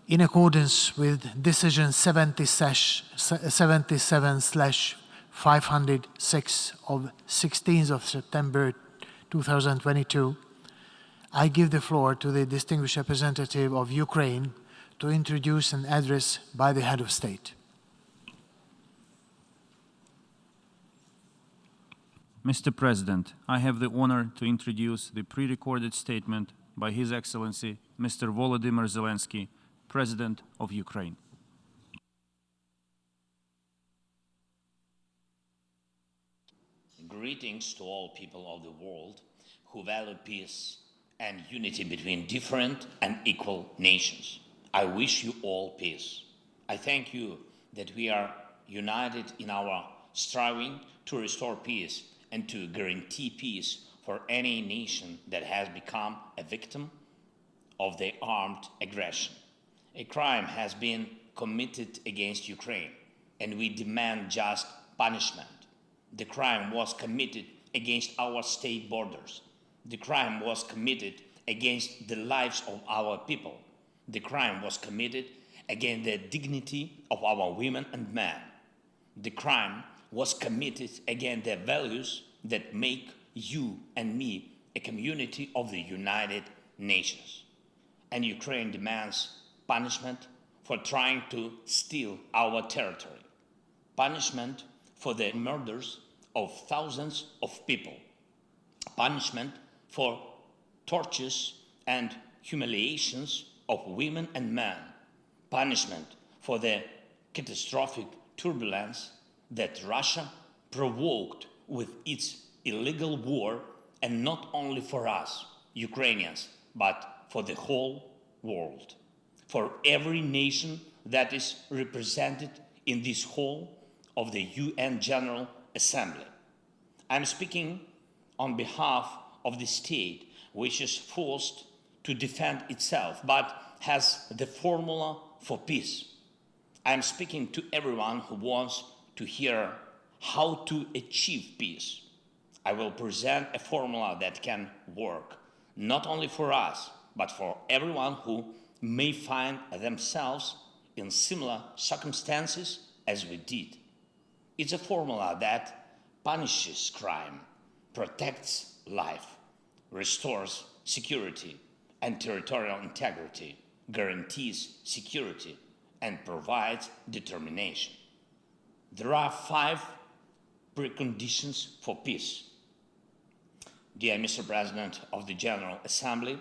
In accordance with Decision 77/506 of 16th of September 2022, I give the floor to the distinguished representative of Ukraine to introduce an address by the head of state. Mr. President, I have the honor to introduce the pre-recorded statement by His Excellency, Mr. Volodymyr Zelenskyy, President of Ukraine. Greetings to all people of the world who value peace and unity between different and equal nations. I wish you all peace. I thank you that we are united in our striving to restore peace and to guarantee peace for any nation that has become a victim of the armed aggression. A crime has been committed against Ukraine, and we demand just punishment. The crime was committed against our state borders. The crime was committed against the lives of our people. The crime was committed against the dignity of our women and men. The crime was committed against the values that make you and me a community of the United Nations. And Ukraine demands punishment for trying to steal our territory, punishment for the murders of thousands of people, punishment for tortures and humiliations of women and men, punishment for the catastrophic turbulence that Russia provoked with its illegal war, and not only for us, Ukrainians, but for the whole world, for every nation that is represented in this hall of the UN General Assembly. I'm speaking on behalf of the state which is forced to defend itself, but has the formula for peace. I'm speaking to everyone who wants to hear how to achieve peace. I will present a formula that can work, not only for us, but for everyone who may find themselves in similar circumstances as we did. It's a formula that punishes crime, protects life, restores security and territorial integrity, guarantees security, and provides determination. There are 5 preconditions for peace. Dear Mr. President of the General Assembly,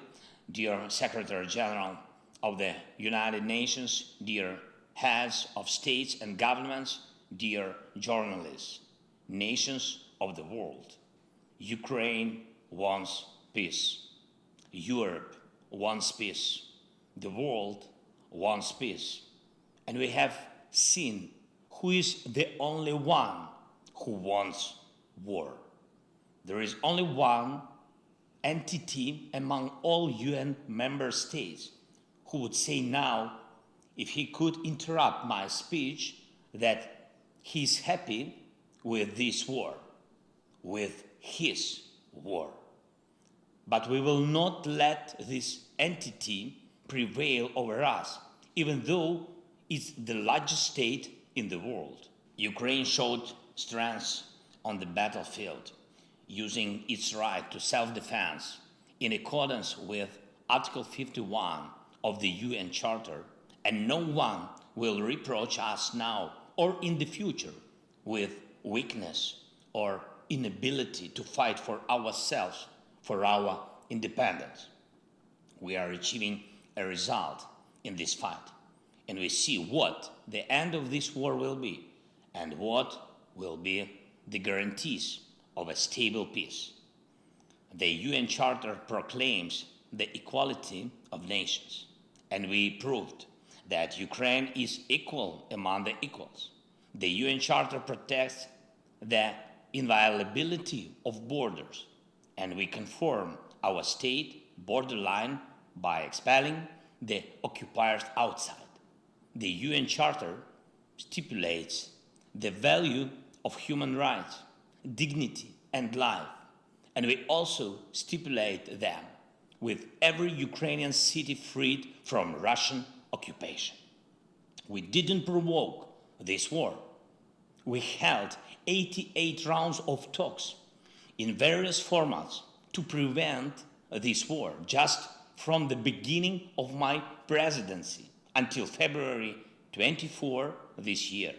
dear Secretary General of the United Nations, dear heads of states and governments, dear journalists, nations of the world, Ukraine wants peace. Europe wants peace. The world wants peace. And we have seen who is the only one who wants war. There is only one entity among all UN member states who would say now, if he could interrupt my speech, that he's happy with this war, with his war. But we will not let this entity prevail over us, even though it's the largest state in the world. Ukraine showed strength on the battlefield, using its right to self-defense in accordance with Article 51 of the UN Charter, and no one will reproach us now or in the future with weakness or inability to fight for ourselves, for our independence. We are achieving a result in this fight, and we see what the end of this war will be and what will be the guarantees of a stable peace. The UN Charter proclaims the equality of nations, and we proved that Ukraine is equal among the equals. The UN Charter protects the inviolability of borders, and we conform our state borderline by expelling the occupiers outside. The UN Charter stipulates the value of human rights, dignity, and life, and we also stipulate them with every Ukrainian city freed from Russian occupation. We didn't provoke this war. We held 88 rounds of talks in various formats to prevent this war, just from the beginning of my presidency until February 24 this year.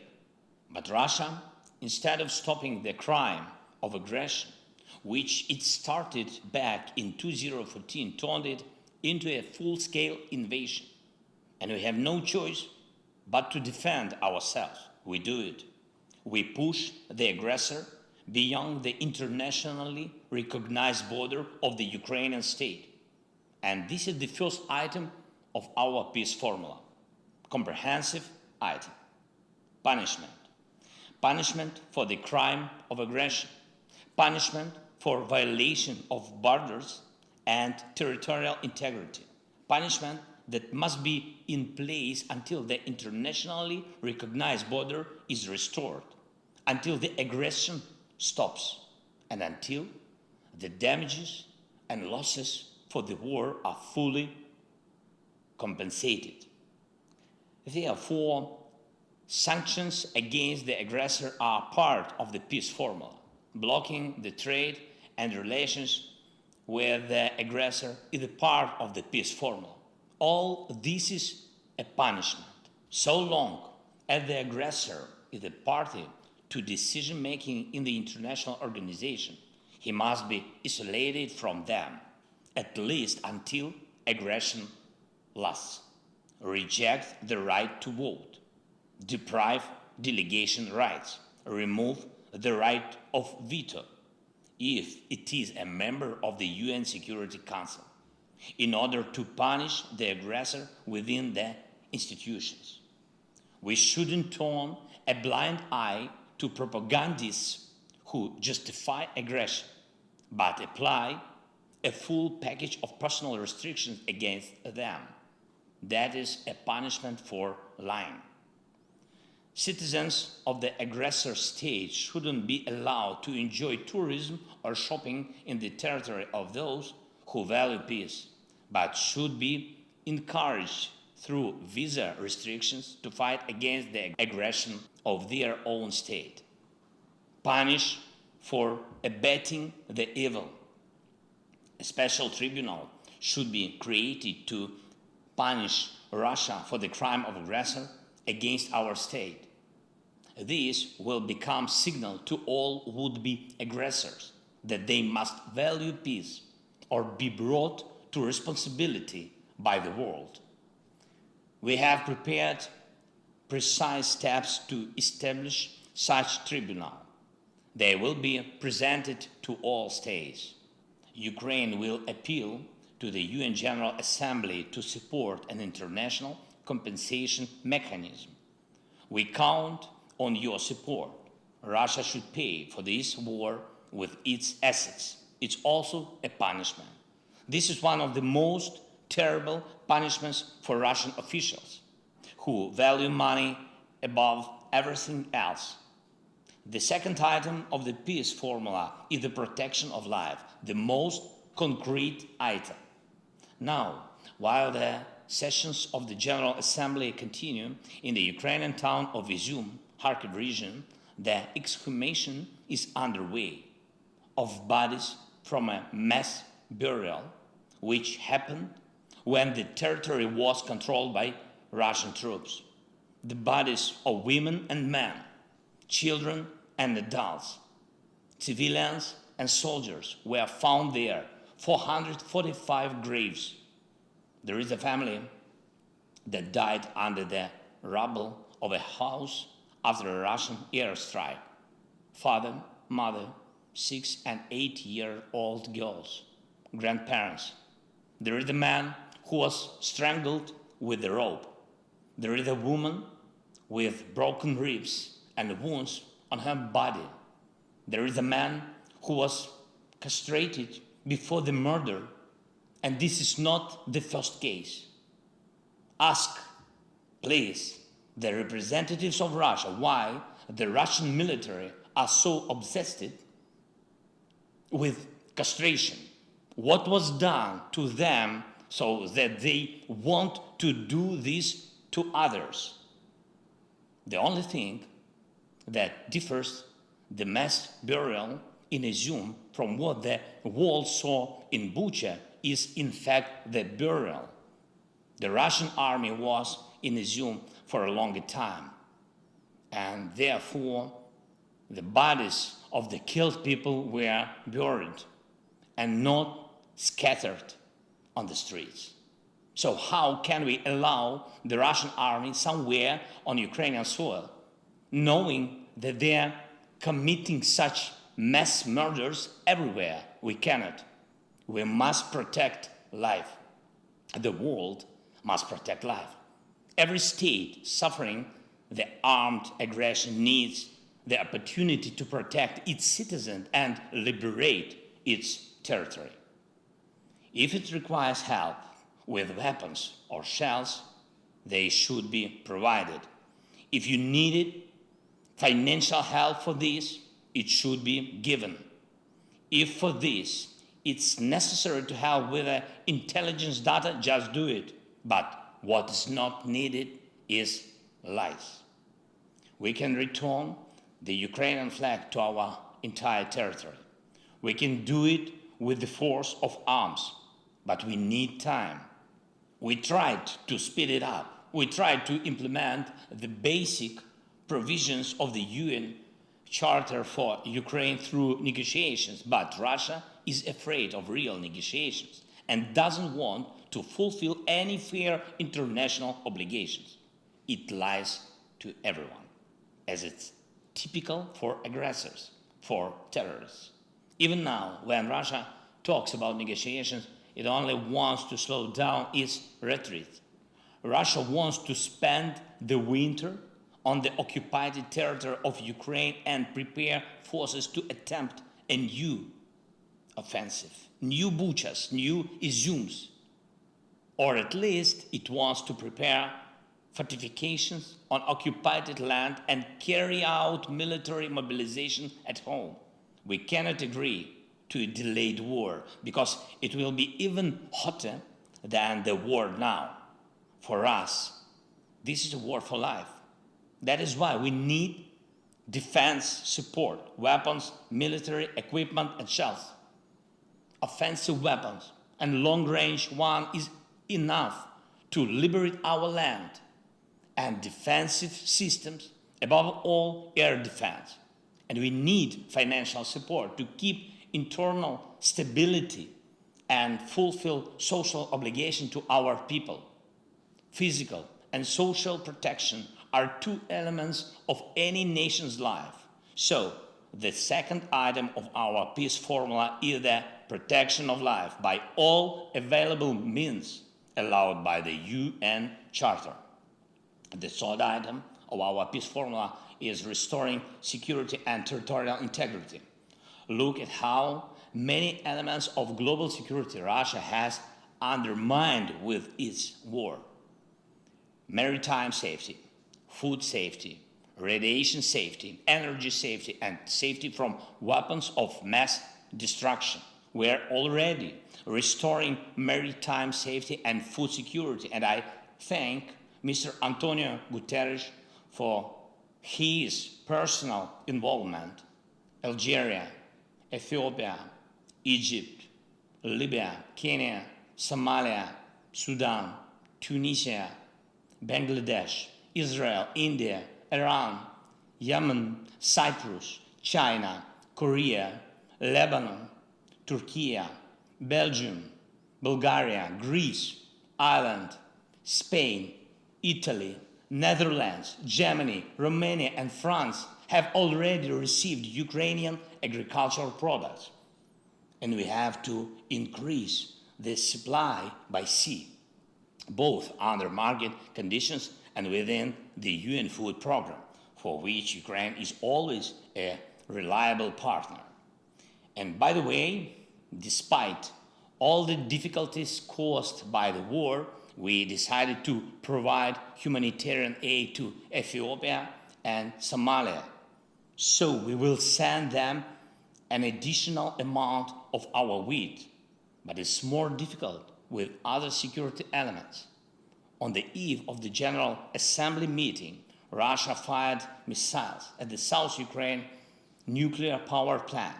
But Russia, instead of stopping the crime of aggression, which it started back in 2014, turned it into a full-scale invasion. And we have no choice but to defend ourselves. We do it. We push the aggressor beyond the internationally recognized border of the Ukrainian state. And this is the first item of our peace formula. Comprehensive item. Punishment. Punishment for the crime of aggression. Punishment for violation of borders and territorial integrity. Punishment that must be in place until the internationally recognized border is restored, until the aggression stops, and until the damages and losses for the war are fully compensated. Therefore, sanctions against the aggressor are part of the peace formula. Blocking the trade and relations with the aggressor is a part of the peace formula. All this is a punishment. So long as the aggressor is a party to decision-making in the international organization, he must be isolated from them, at least until aggression lasts. Reject the right to vote. Deprive delegation rights. Remove the right of veto if it is a member of the UN Security Council, in order to punish the aggressor within the institutions. We shouldn't turn a blind eye to propagandists who justify aggression, but apply a full package of personal restrictions against them. That is a punishment for lying. Citizens of the aggressor state shouldn't be allowed to enjoy tourism or shopping in the territory of those who value peace, but should be encouraged through visa restrictions to fight against the aggression of their own state. Punish for abetting the evil. A special tribunal should be created to punish Russia for the crime of aggressor against our state. This will become signal to all would-be aggressors that they must value peace or be brought to responsibility by the world. We have prepared precise steps to establish such tribunal. They will be presented to all states. Ukraine will appeal to the UN General Assembly to support an international compensation mechanism. We count on your support. Russia should pay for this war with its assets. It's also a punishment. This is one of the most terrible punishments for Russian officials who value money above everything else. The second item of the peace formula is the protection of life, the most concrete item. Now, while the sessions of the General Assembly continue in the Ukrainian town of Izum, Kharkiv region, the exhumation is underway of bodies from a mass burial which happened when the territory was controlled by Russian troops. The bodies of women and men, children and adults, civilians and soldiers were found there, 445 graves. There is a family that died under the rubble of a house after a Russian airstrike. Father, mother, 6- and 8-year-old girls, grandparents. There is a man who was strangled with a rope. There is a woman with broken ribs and wounds on her body. There is a man who was castrated before the murder, and this is not the first case. Ask, please, the representatives of Russia why the Russian military are so obsessed with castration. What was done to them so that they want to do this to others. The only thing that differs the mass burial in Izum from what the world saw in Bucha is in fact the burial. The Russian army was in Izum for a longer time, and therefore the bodies of the killed people were buried and not scattered on the streets. So how can we allow the Russian army somewhere on Ukrainian soil, knowing that they are committing such mass murders everywhere? We cannot. We must protect life. The world must protect life. Every state suffering the armed aggression needs the opportunity to protect its citizens and liberate its territory. If it requires help with weapons or shells, they should be provided. If you needed financial help for this, it should be given. If for this it's necessary to help with intelligence data, just do it. But what is not needed is lies. We can return the Ukrainian flag to our entire territory. We can do it with the force of arms, but we need time. We tried to speed it up. We tried to implement the basic provisions of the UN Charter for Ukraine through negotiations, but Russia is afraid of real negotiations and doesn't want to fulfill any fair international obligations. It lies to everyone, as it's typical for aggressors, for terrorists. Even now, when Russia talks about negotiations, it only wants to slow down its retreat. Russia wants to spend the winter on the occupied territory of Ukraine and prepare forces to attempt a new offensive, new Buchas, new Izums, or at least it wants to prepare fortifications on occupied land and carry out military mobilization at home. We cannot agree to a delayed war because it will be even hotter than the war now. For us, this is a war for life. That is why we need defense support, weapons, military equipment, and shells. Offensive weapons and long-range one is enough to liberate our land, and defensive systems, above all air defense. And we need financial support to keep internal stability and fulfill social obligation to our people. Physical and social protection are two elements of any nation's life. So, the second item of our peace formula is the protection of life by all available means allowed by the UN Charter. The third item of our peace formula is restoring security and territorial integrity. Look at how many elements of global security Russia has undermined with its war. Maritime safety, food safety, radiation safety, energy safety, and safety from weapons of mass destruction. We are already restoring maritime safety and food security, and I thank Mr. Antonio Guterres for his personal involvement. Algeria, Ethiopia, Egypt, Libya, Kenya, Somalia, Sudan, Tunisia, Bangladesh, Israel, India, Iran, Yemen, Cyprus, China, Korea, Lebanon, Turkey, Belgium, Bulgaria, Greece, Ireland, Spain, Italy, Netherlands, Germany, Romania, and France have already received Ukrainian agricultural products. And we have to increase the supply by sea, both under market conditions and within the UN food program, for which Ukraine is always a reliable partner. And by the way, despite all the difficulties caused by the war, we decided to provide humanitarian aid to Ethiopia and Somalia. So we will send them an additional amount of our wheat. But it's more difficult with other security elements. On the eve of the General Assembly meeting, Russia fired missiles at the South Ukraine nuclear power plant.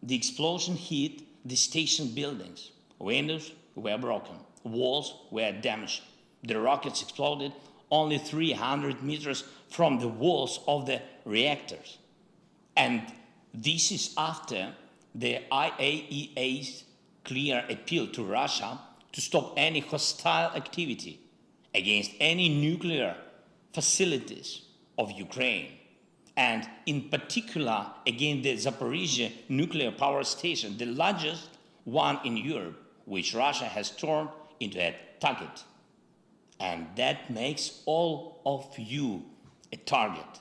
The explosion hit the station buildings. Windows were broken. Walls were damaged. The rockets exploded only 300 meters from the walls of the reactors. And this is after the IAEA's clear appeal to Russia to stop any hostile activity against any nuclear facilities of Ukraine, and in particular against the Zaporizhzhia nuclear power station, the largest one in Europe, which Russia has turned into a target. And that makes all of you a target.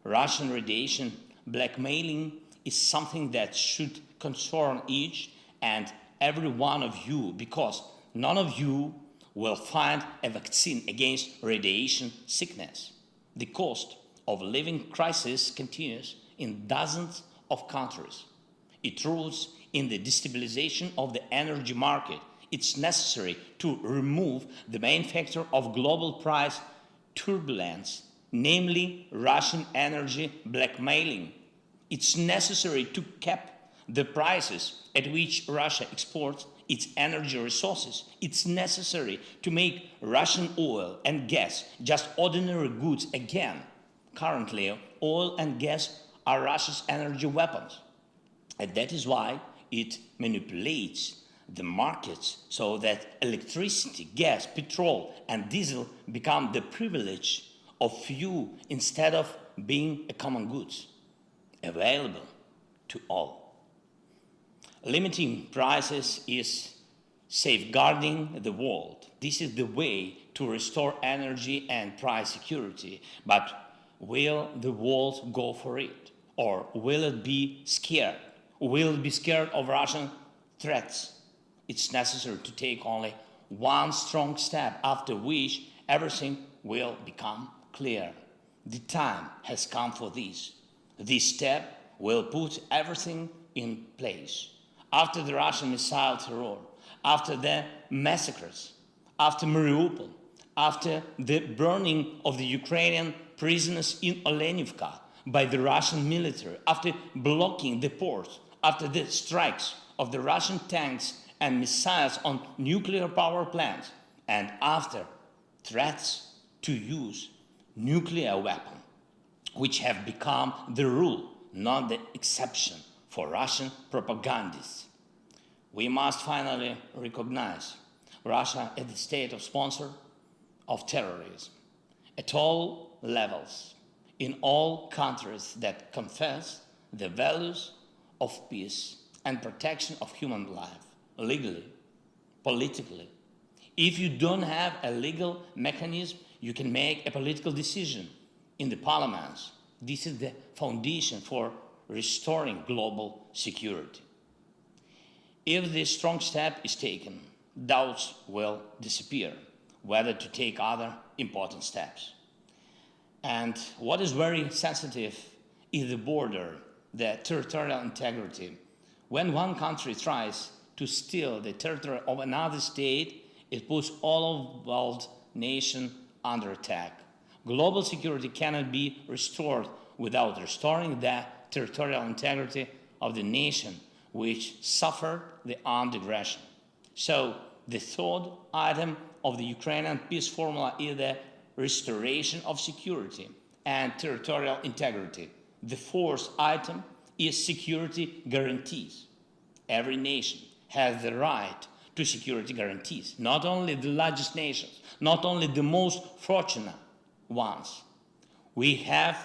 Russian radiation blackmailing is something that should concern each and every one of you, because none of you will find a vaccine against radiation sickness. The cost of living crisis continues in dozens of countries. It rules in the destabilization of the energy market. It's necessary to remove the main factor of global price turbulence, namely Russian energy blackmailing. It's necessary to cap the prices at which Russia exports its energy resources. It's necessary to make Russian oil and gas just ordinary goods again. Currently, oil and gas are Russia's energy weapons. And that is why it manipulates the markets so that electricity, gas, petrol, and diesel become the privilege of few instead of being a common goods available to all. Limiting prices is safeguarding the world. This is the way to restore energy and price security. But will the world go for it? Or will it be scared? Will it be scared of Russian threats? It's necessary to take only one strong step, after which everything will become clear. The time has come for this. This step will put everything in place. After the Russian missile terror, after the massacres, after Mariupol, after the burning of the Ukrainian prisoners in Olenivka by the Russian military, after blocking the ports, after the strikes of the Russian tanks and missiles on nuclear power plants, and after threats to use nuclear weapons, which have become the rule, not the exception for Russian propagandists. We must finally recognize Russia as the state of sponsor of terrorism at all levels, in all countries that confess the values of peace and protection of human life, legally, politically. If you don't have a legal mechanism, you can make a political decision in the parliaments. This is the foundation for restoring global security. If this strong step is taken, doubts will disappear whether to take other important steps. And what is very sensitive is the border, the territorial integrity. When one country tries to steal the territory of another state, it puts all of the world nation under attack. Global security cannot be restored without restoring the territorial integrity of the nation which suffered the armed aggression. So the third item of the Ukrainian peace formula is the restoration of security and territorial integrity. The fourth item is security guarantees. Every nation has the right to security guarantees, not only the largest nations, not only the most fortunate ones. We have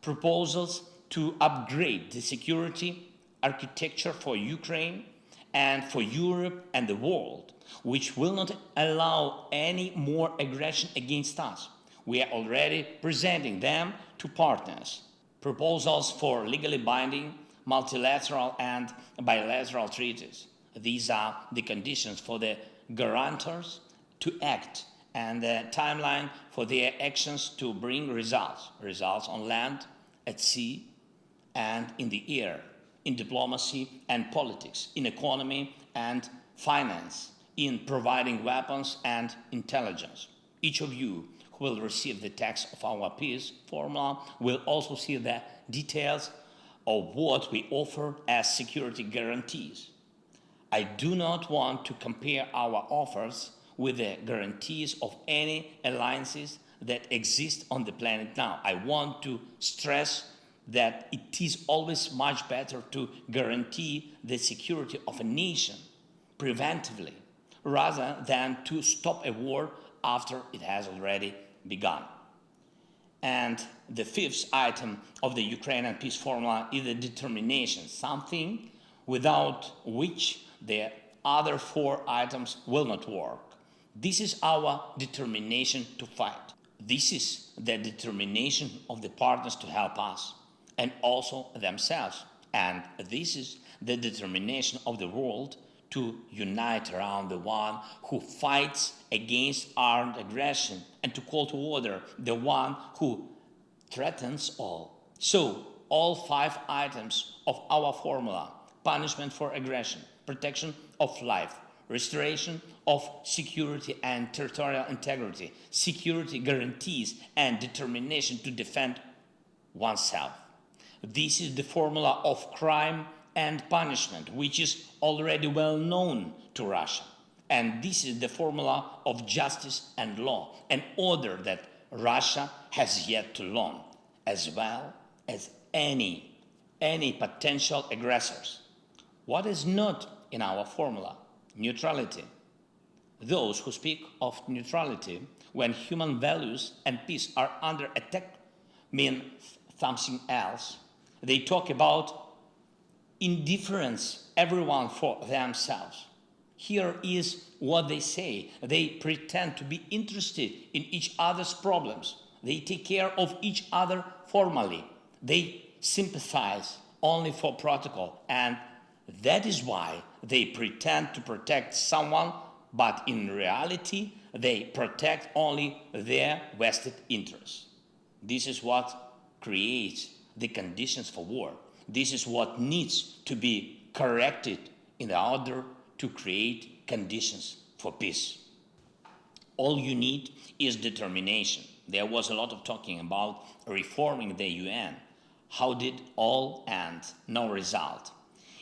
proposals to upgrade the security architecture for Ukraine and for Europe and the world, which will not allow any more aggression against us. We are already presenting them to partners. Proposals for legally binding multilateral and bilateral treaties. These are the conditions for the guarantors to act and the timeline for their actions to bring results. Results on land, at sea, and in the air, in diplomacy and politics, in economy and finance, in providing weapons and intelligence. Each of you who will receive the text of our peace formula will also see the details of what we offer as security guarantees. I do not want to compare our offers with the guarantees of any alliances that exist on the planet now. I want to stress that it is always much better to guarantee the security of a nation preventively rather than to stop a war after it has already begun. And the fifth item of the Ukrainian peace formula is the determination, something without which the other four items will not work. This is our determination to fight. This is the determination of the partners to help us and also themselves. And this is the determination of the world to unite around the one who fights against armed aggression and to call to order the one who threatens all. So, all five items of our formula: punishment for aggression, protection of life, restoration of security and territorial integrity, security guarantees, and determination to defend oneself. This is the formula of crime and punishment, which is already well known to Russia. And this is the formula of justice and law, an order that Russia has yet to learn, as well as any potential aggressors. What is not in our formula? Neutrality. Those who speak of neutrality when human values and peace are under attack mean something else. They talk about indifference, everyone for themselves. Here is what they say. They pretend to be interested in each other's problems. They take care of each other formally. They sympathize only for protocol, and that is why they pretend to protect someone, but in reality, they protect only their vested interests. This is what creates the conditions for war. This is what needs to be corrected in order to create conditions for peace. All you need is determination. There was a lot of talking about reforming the UN. How did all end? No result.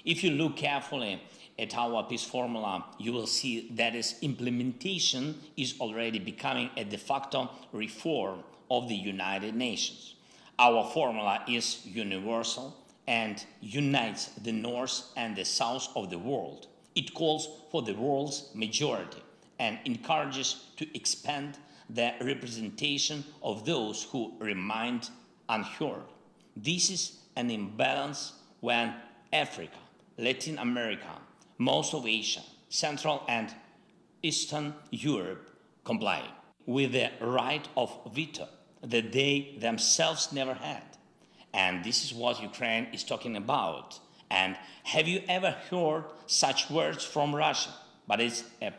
If you look carefully at our peace formula, you will see that its implementation is already becoming a de facto reform of the United Nations. Our formula is universal and unites the North and the South of the world. It calls for the world's majority and encourages to expand the representation of those who remain unheard. This is an imbalance when Africa, Latin America, most of Asia, Central and Eastern Europe comply with the right of veto that they themselves never had. And this is what Ukraine is talking about. And have you ever heard such words from Russia? But it's a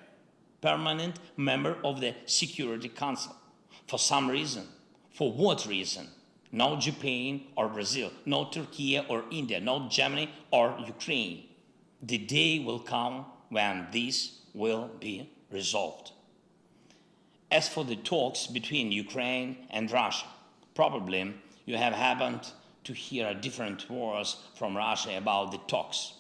permanent member of the Security Council. For some reason. For what reason? No Japan or Brazil, no Turkey or India, no Germany or Ukraine. The day will come when this will be resolved. As for the talks between Ukraine and Russia, probably you have happened to hear different words from Russia about the talks,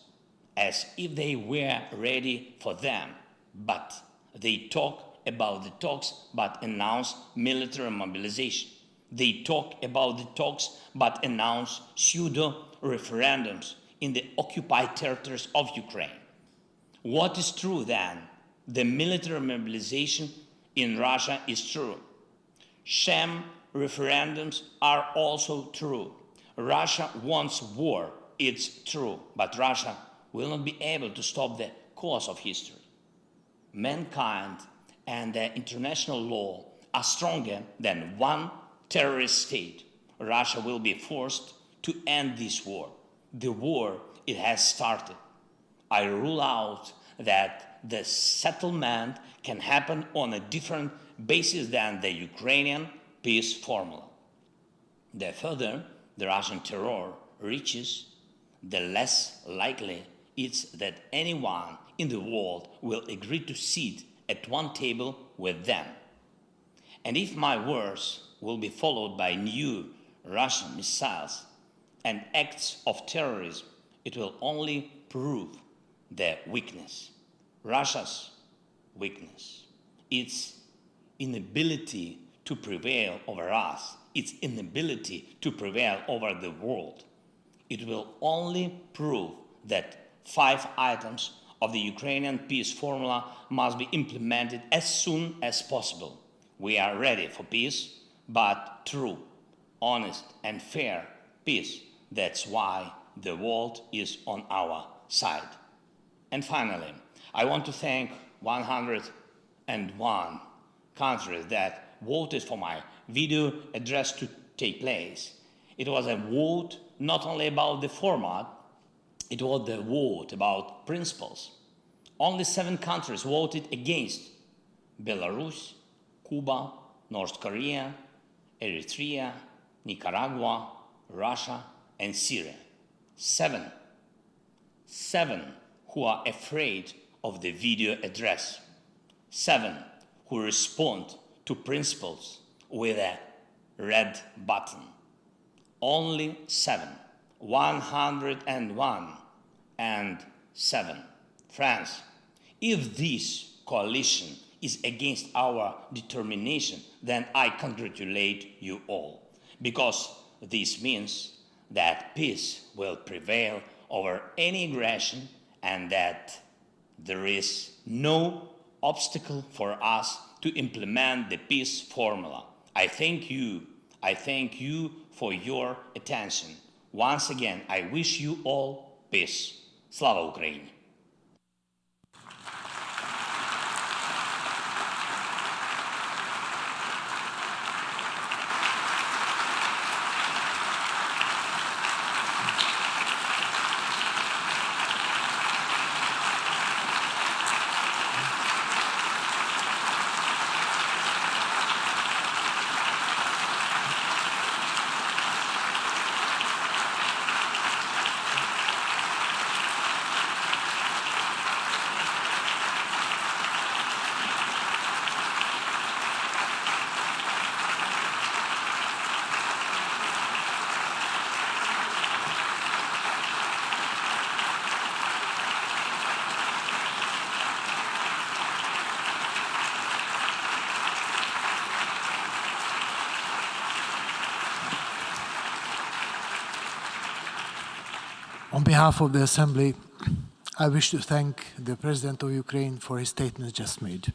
as if they were ready for them. But they talk about the talks but announce military mobilization. They talk about the talks but announce pseudo-referendums in the occupied territories of Ukraine. What is true then? The military mobilization in Russia is true. Sham referendums are also true. Russia wants war, it's true, but Russia will not be able to stop the course of history. Mankind and the international law are stronger than one terrorist state. Russia will be forced to end this war. The war, it has started. I rule out that the settlement can happen on a different basis than the Ukrainian peace formula. The further the Russian terror reaches, the less likely it's that anyone in the world will agree to sit at one table with them. And if my words will be followed by new Russian missiles and acts of terrorism, it will only prove their weakness, Russia's weakness, its inability to prevail over us, its inability to prevail over the world. It will only prove that 5 items of the Ukrainian peace formula must be implemented as soon as possible. We are ready for peace, but true, honest, and fair peace. That's why the world is on our side. And finally, I want to thank 101 countries that voted for my video address to take place. It was a vote not only about the format, it was the vote about principles. Only 7 countries voted against: Belarus, Cuba, North Korea, Eritrea, Nicaragua, Russia, and Syria. 7 who are afraid of the video address. 7 who respond to principles with a red button. Only 7. 101 and 7. Friends, if this coalition is against our determination, then I congratulate you all, because this means that peace will prevail over any aggression and that there is no obstacle for us to implement the peace formula. I thank you for your attention. Once again, I wish you all peace. Slava Ukraini! On behalf of the Assembly, I wish to thank the President of Ukraine for his statement just made.